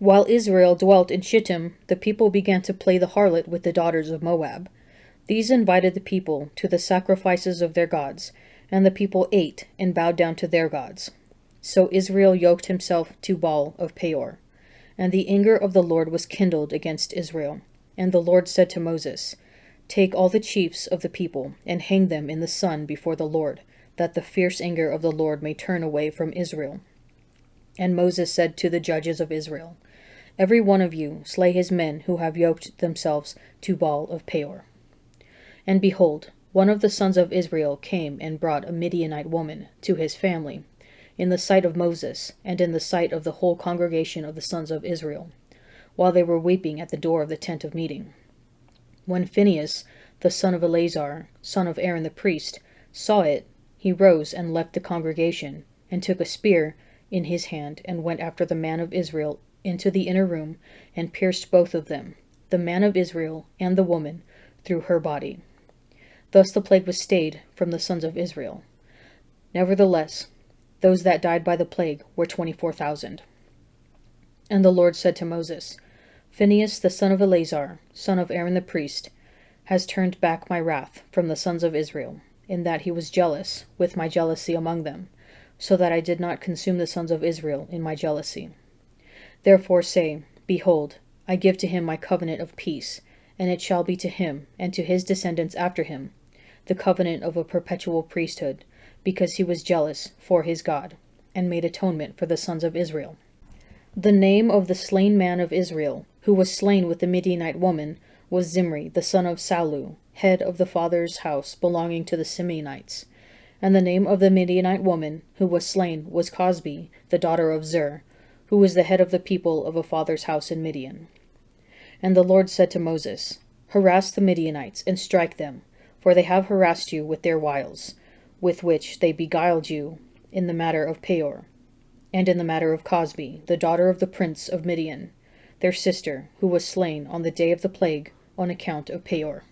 While Israel dwelt in Shittim, the people began to play the harlot with the daughters of Moab. These invited the people to the sacrifices of their gods, and the people ate and bowed down to their gods. So Israel yoked himself to Baal of Peor. And the anger of the Lord was kindled against Israel. And the Lord said to Moses, Take all the chiefs of the people, and hang them in the sun before the Lord, that the fierce anger of the Lord may turn away from Israel. And Moses said to the judges of Israel, Every one of you slay his men who have yoked themselves to Baal of Peor. And behold, one of the sons of Israel came and brought a Midianite woman to his family, in the sight of Moses, and in the sight of the whole congregation of the sons of Israel, while they were weeping at the door of the tent of meeting. When Phinehas, the son of Eleazar, son of Aaron the priest, saw it, he rose and left the congregation, and took a spear in his hand, and went after the man of Israel into the inner room, and pierced both of them, the man of Israel and the woman, through her body. Thus the plague was stayed from the sons of Israel. Nevertheless, those that died by the plague were 24,000. And the Lord said to Moses, Phinehas the son of Eleazar, son of Aaron the priest, has turned back my wrath from the sons of Israel, in that he was jealous with my jealousy among them, so that I did not consume the sons of Israel in my jealousy. Therefore say, Behold, I give to him my covenant of peace, and it shall be to him, and to his descendants after him, the covenant of a perpetual priesthood, because he was jealous for his God, and made atonement for the sons of Israel. The name of the slain man of Israel, who was slain with the Midianite woman, was Zimri, the son of Salu, head of the father's house belonging to the Simeonites. And the name of the Midianite woman, who was slain, was Cosbi, the daughter of Zur, who was the head of the people of a father's house in Midian. And the Lord said to Moses, Harass the Midianites, and strike them, for they have harassed you with their wiles, with which they beguiled you in the matter of Peor, and in the matter of Cosbi, the daughter of the prince of Midian, their sister, who was slain on the day of the plague on account of Peor.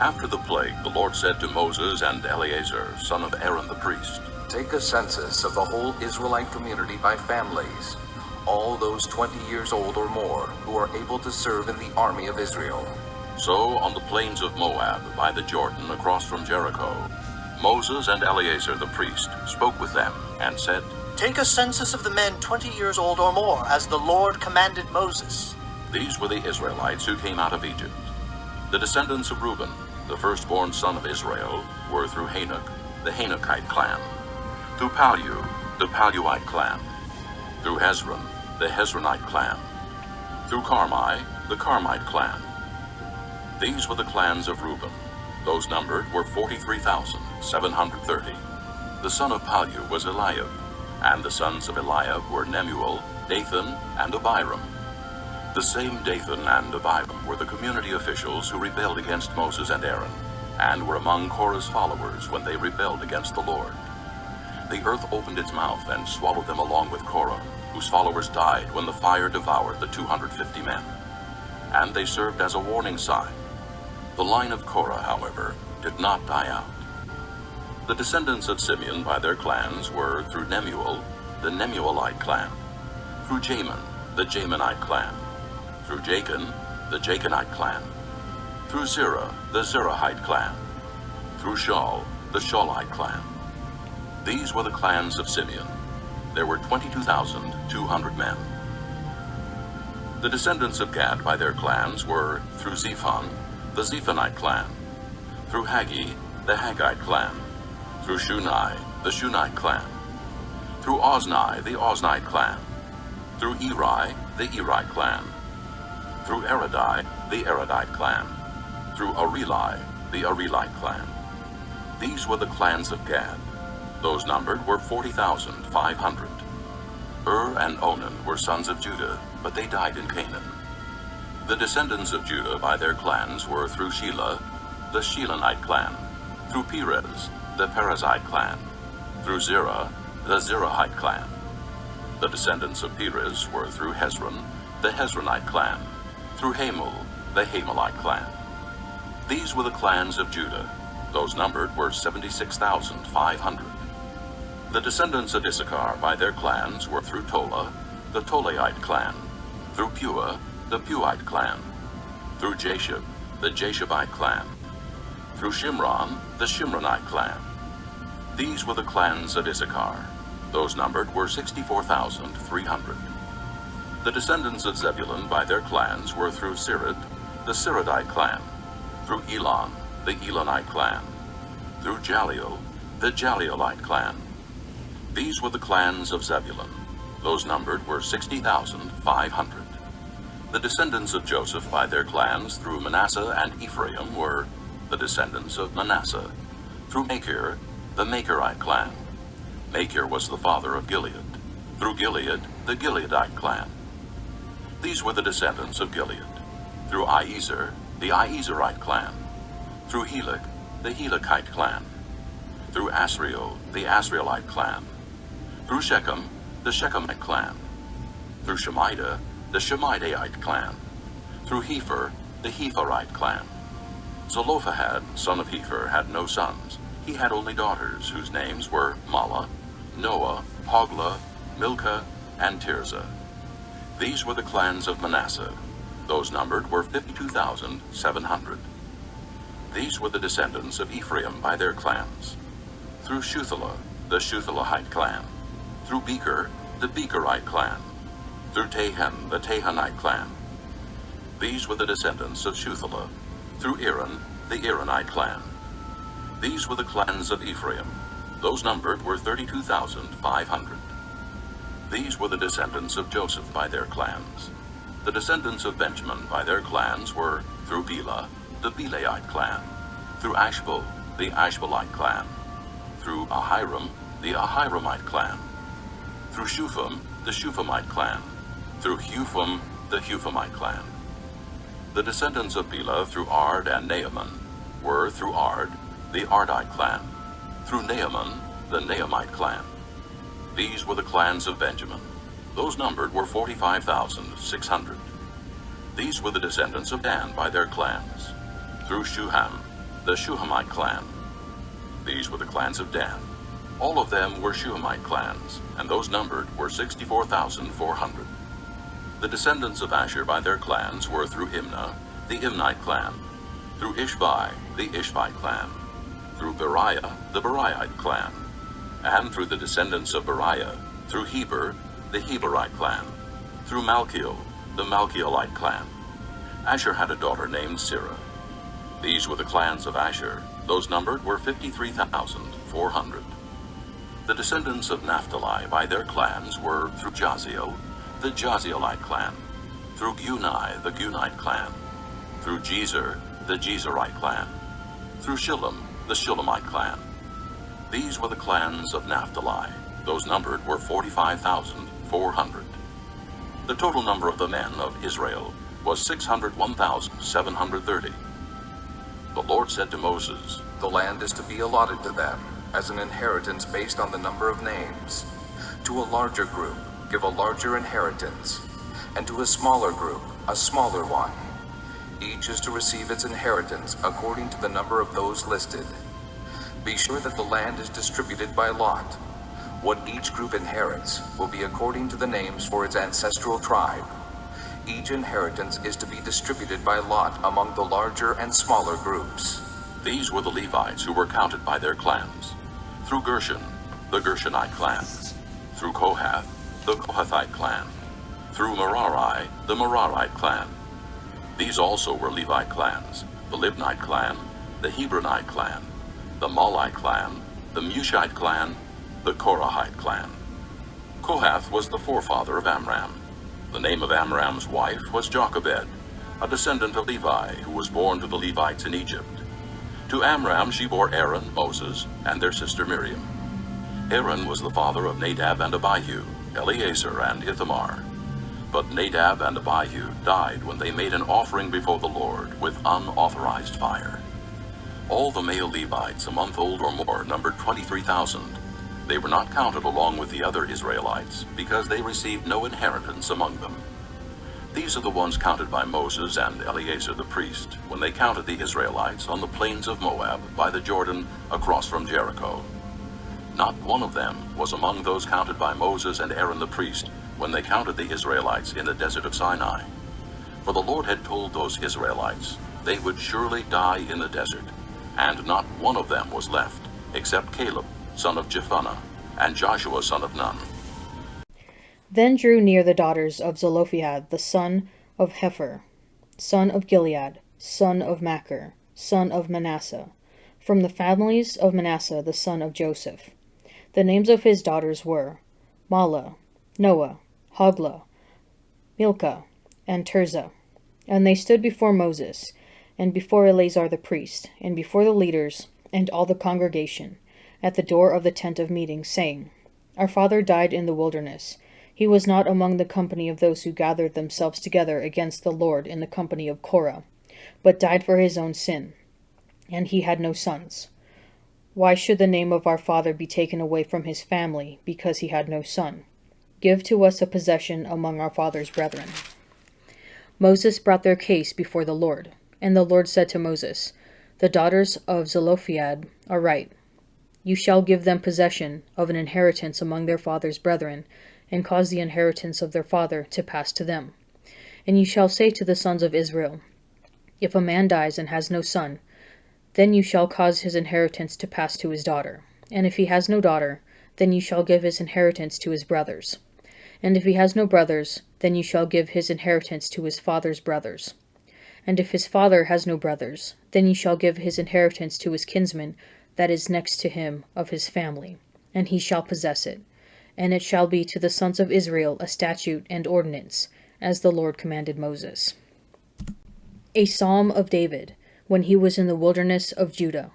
After the plague, the Lord said to Moses and Eleazar, son of Aaron the priest, Take a census of the whole Israelite community by families, all those 20 years old or more who are able to serve in the army of Israel. So on the plains of Moab, by the Jordan across from Jericho, Moses and Eleazar the priest spoke with them and said, Take a census of the men 20 years old or more, as the Lord commanded Moses. These were the Israelites who came out of Egypt. The descendants of Reuben, the firstborn son of Israel, were through Hanok, the Hanokite clan, through Palu, the Paluite clan, through Hezron, the Hezronite clan, through Carmi, the Carmite clan. These were the clans of Reuben. Those numbered were 43,730. The son of Palu was Eliab, and the sons of Eliab were Nemuel, Dathan, and Abiram. The same Dathan and Abiram were the community officials who rebelled against Moses and Aaron, and were among Korah's followers when they rebelled against the Lord. The earth opened its mouth and swallowed them along with Korah, whose followers died when the fire devoured the 250 men. And they served as a warning sign. The line of Korah, however, did not die out. The descendants of Simeon by their clans were through Nemuel, the Nemuelite clan, through Jamin, the Jaminite clan, through Jachin, the Jachinite clan, through Zerah, the Zerahite clan, through Shaul, the Shaulite clan. These were the clans of Simeon. There were 22,200 men. The descendants of Gad by their clans were through Zephon, the Zephonite clan, through Haggi, the Haggite clan, through Shunai, the Shunite clan, through Ozni, the Oznite clan, through Eri, the Erite clan, through Eridai, the Eridite clan, through Areli, the Arelite clan. These were the clans of Gad. Those numbered were 40,500. And Onan were sons of Judah, but they died in Canaan. The descendants of Judah by their clans were through Shelah, the Shilonite clan, through Perez, the Perizzite clan, through Zerah, the Zerahite clan. The descendants of Perez were through Hezron, the Hezronite clan, through Hamul, the Hamelite clan. These were the clans of Judah. Those numbered were 76,500. The descendants of Issachar by their clans were through Tola, the Toleite clan. Through Pua, the Puite clan. Through Jashub, the Jashabite clan. Through Shimron, the Shimronite clan. These were the clans of Issachar. Those numbered were 64,300. The descendants of Zebulun by their clans were through Sirid, the Siridite clan. Through Elon, the Elonite clan. Through Jaleel, the Jaleelite clan. These were the clans of Zebulun. Those numbered were 60,500. The descendants of Joseph by their clans through Manasseh and Ephraim were the descendants of Manasseh. Through Machir, the Machirite clan. Machir was the father of Gilead. Through Gilead, the Gileadite clan. These were the descendants of Gilead. Through Iezer, the Iezerite clan. Through Helek, the Helekite clan. Through Asriel, the Asrielite clan. Through Shechem, the Shechemite clan. Through Shemida, the Shemidaite clan. Through Hepher, the Hepherite clan. Zelophehad, son of Hepher, had no sons. He had only daughters, whose names were Mahlah, Noah, Hoglah, Milcah, and Tirzah. These were the clans of Manasseh. Those numbered were 52,700. These were the descendants of Ephraim by their clans. Through Shuthelah, the Shuthelahite clan. Through Becher, the Becherite clan. Through Tahan, the Tahanite clan. These were the descendants of Shuthelah. Through Aaron, the Aaronite clan. These were the clans of Ephraim. Those numbered were 32,500. These were the descendants of Joseph by their clans. The descendants of Benjamin by their clans were through Bela, the Belaite clan. Through Ashbel, the Ashbelite clan. Through Ahiram, the Ahiramite clan. Through Shupham, the Shuphamite clan. Through Hupham, the Huphamite clan. The descendants of Bela through Ard and Naaman were through Ard, the Ardite clan. Through Naaman, the Naamite clan. These were the clans of Benjamin. Those numbered were 45,600. These were the descendants of Dan by their clans. Through Shuham, the Shuhamite clan. These were the clans of Dan. All of them were Shuhamite clans, and those numbered were 64,400. The descendants of Asher by their clans were through Imnah, the Imnite clan. Through Ishvi, the Ishvite clan. Through Beriah, the Beriahite clan. And through the descendants of Beriah, through Heber, the Heberite clan. Through Malchiel, the Malchielite clan. Asher had a daughter named Sirah. These were the clans of Asher. Those numbered were 53,400. The descendants of Naphtali by their clans were through Jaziel, the Jazielite clan. Through Guni, the Gunite clan. Through Jezer, the Jezerite clan. Through Shillem, the Shillemite clan. These were the clans of Naphtali. Those numbered were 45,400. The total number of the men of Israel was 601,730. The Lord said to Moses, The land is to be allotted to them as an inheritance based on the number of names. To a larger group, give a larger inheritance, and to a smaller group, a smaller one. Each is to receive its inheritance according to the number of those listed. Be sure that the land is distributed by lot. What each group inherits will be according to the names for its ancestral tribe. Each inheritance is to be distributed by lot among the larger and smaller groups. These were the Levites who were counted by their clans. Through Gershon, the Gershonite clan. Through Kohath, the Kohathite clan. Through Merari, the Merarite clan. These also were Levite clans, the Libnite clan, the Hebronite clan, the Malite clan, the Mushite clan, the Korahite clan. Kohath was the forefather of Amram. The name of Amram's wife was Jochebed, a descendant of Levi who was born to the Levites in Egypt. To Amram she bore Aaron, Moses, and their sister Miriam. Aaron was the father of Nadab and Abihu, Eleazar and Ithamar. But Nadab and Abihu died when they made an offering before the Lord with unauthorized fire. All the male Levites, a month old or more, numbered 23,000. They were not counted along with the other Israelites because they received no inheritance among them. These are the ones counted by Moses and Eleazar the priest when they counted the Israelites on the plains of Moab by the Jordan across from Jericho. Not one of them was among those counted by Moses and Aaron the priest when they counted the Israelites in the desert of Sinai. For the Lord had told those Israelites they would surely die in the desert, and not one of them was left, except Caleb, son of Jephunneh, and Joshua, son of Nun. Then drew near the daughters of Zelophehad, the son of Hepher, son of Gilead, son of Machir, son of Manasseh, from the families of Manasseh the son of Joseph. The names of his daughters were Mahlah, Noah, Hoglah, Milcah, and Tirzah. And they stood before Moses, and before Eleazar the priest, and before the leaders, and all the congregation, at the door of the tent of meeting, saying, Our father died in the wilderness. He was not among the company of those who gathered themselves together against the Lord in the company of Korah, but died for his own sin, and he had no sons. Why should the name of our father be taken away from his family, because he had no son? Give to us a possession among our father's brethren. Moses brought their case before the Lord, and the Lord said to Moses, The daughters of Zelophehad are right. You shall give them possession of an inheritance among their father's brethren, and cause the inheritance of their father to pass to them. And you shall say to the sons of Israel, If a man dies and has no son, then you shall cause his inheritance to pass to his daughter. And if he has no daughter, then you shall give his inheritance to his brothers. And if he has no brothers, then you shall give his inheritance to his father's brothers. And if his father has no brothers, then you shall give his inheritance to his kinsman that is next to him of his family, and he shall possess it. And it shall be to the sons of Israel a statute and ordinance, as the Lord commanded Moses. A Psalm of David, when he was in the wilderness of Judah.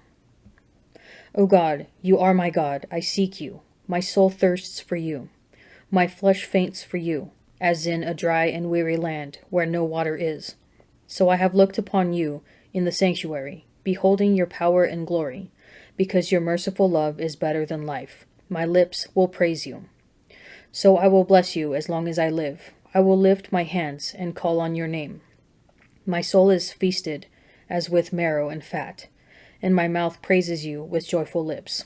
O God, you are my God, I seek you. My soul thirsts for you. My flesh faints for you, as in a dry and weary land, where no water is. So I have looked upon you in the sanctuary, beholding your power and glory, because your merciful love is better than life. My lips will praise you. So I will bless you as long as I live. I will lift my hands and call on your name. My soul is feasted as with marrow and fat, and my mouth praises you with joyful lips.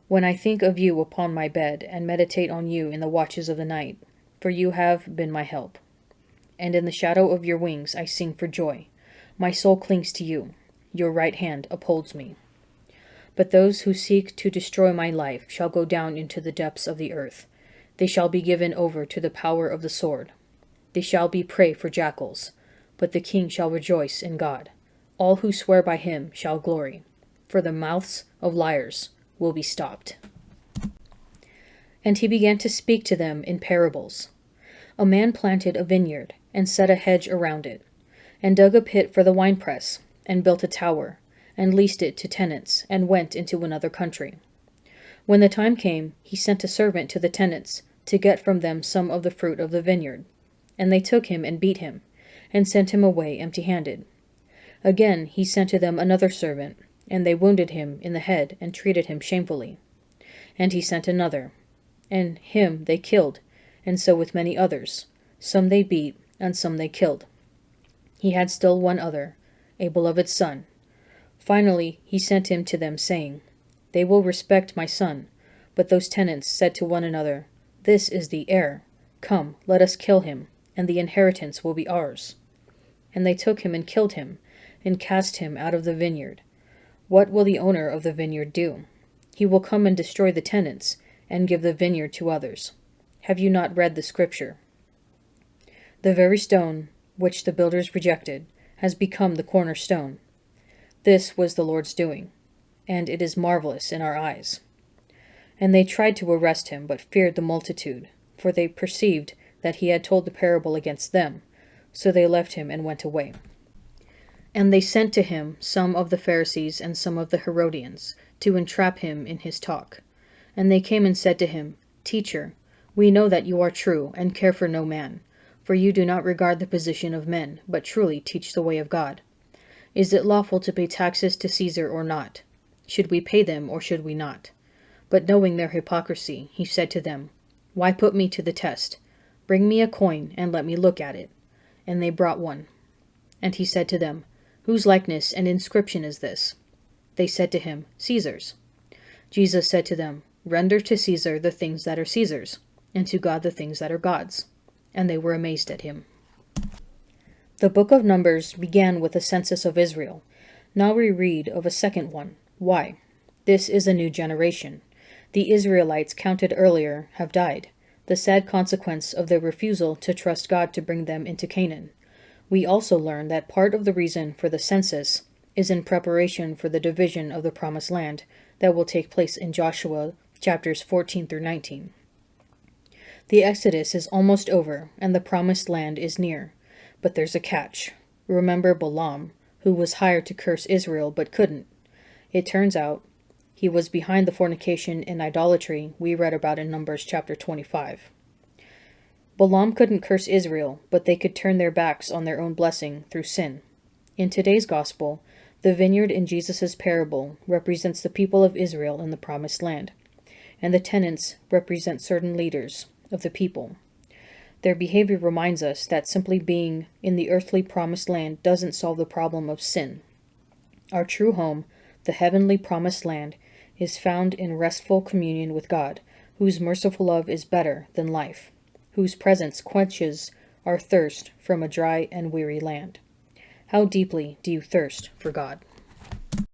When I think of you upon my bed, and meditate on you in the watches of the night, for you have been my help. And in the shadow of your wings I sing for joy. My soul clings to you. Your right hand upholds me. But those who seek to destroy my life shall go down into the depths of the earth. They shall be given over to the power of the sword. They shall be prey for jackals, but the king shall rejoice in God. All who swear by him shall glory, for the mouths of liars will be stopped. And he began to speak to them in parables. A man planted a vineyard, and set a hedge around it, and dug a pit for the winepress, and built a tower, and leased it to tenants, and went into another country. When the time came, he sent a servant to the tenants to get from them some of the fruit of the vineyard. And they took him and beat him, and sent him away empty-handed. Again he sent to them another servant, and they wounded him in the head, and treated him shamefully. And he sent another, and him they killed, and so with many others. Some they beat, and some they killed. He had still one other, a beloved son. Finally he sent him to them, saying, They will respect my son. But those tenants said to one another, This is the heir. Come, let us kill him, and the inheritance will be ours. And they took him and killed him, and cast him out of the vineyard. What will the owner of the vineyard do? He will come and destroy the tenants, and give the vineyard to others. Have you not read the scripture? The very stone which the builders rejected has become the cornerstone. This was the Lord's doing, and it is marvelous in our eyes. And they tried to arrest him, but feared the multitude, for they perceived that he had told the parable against them. So they left him and went away. And they sent to him some of the Pharisees and some of the Herodians, to entrap him in his talk. And they came and said to him, Teacher, we know that you are true, and care for no man, for you do not regard the position of men, but truly teach the way of God. Is it lawful to pay taxes to Caesar or not? Should we pay them, or should we not? But knowing their hypocrisy, he said to them, Why put me to the test? Bring me a coin, and let me look at it. And they brought one. And he said to them, Whose likeness and inscription is this? They said to him, Caesar's. Jesus said to them, Render to Caesar the things that are Caesar's, and to God the things that are God's. And they were amazed at him. The book of Numbers began with a census of Israel. Now we read of a second one. Why? This is a new generation. The Israelites counted earlier have died, the sad consequence of their refusal to trust God to bring them into Canaan. We also learn that part of the reason for the census is in preparation for the division of the promised land that will take place in Joshua chapters 14 through 19. The Exodus is almost over and the promised land is near, but there's a catch. Remember Balaam, who was hired to curse Israel but couldn't. It turns out he was behind the fornication and idolatry we read about in Numbers chapter 25. Balaam couldn't curse Israel, but they could turn their backs on their own blessing through sin. In today's gospel, the vineyard in Jesus' parable represents the people of Israel in the promised land, and the tenants represent certain leaders of the people. Their behavior reminds us that simply being in the earthly promised land doesn't solve the problem of sin. Our true home, the heavenly promised land, is found in restful communion with God, whose merciful love is better than life, whose presence quenches our thirst from a dry and weary land. How deeply do you thirst for God?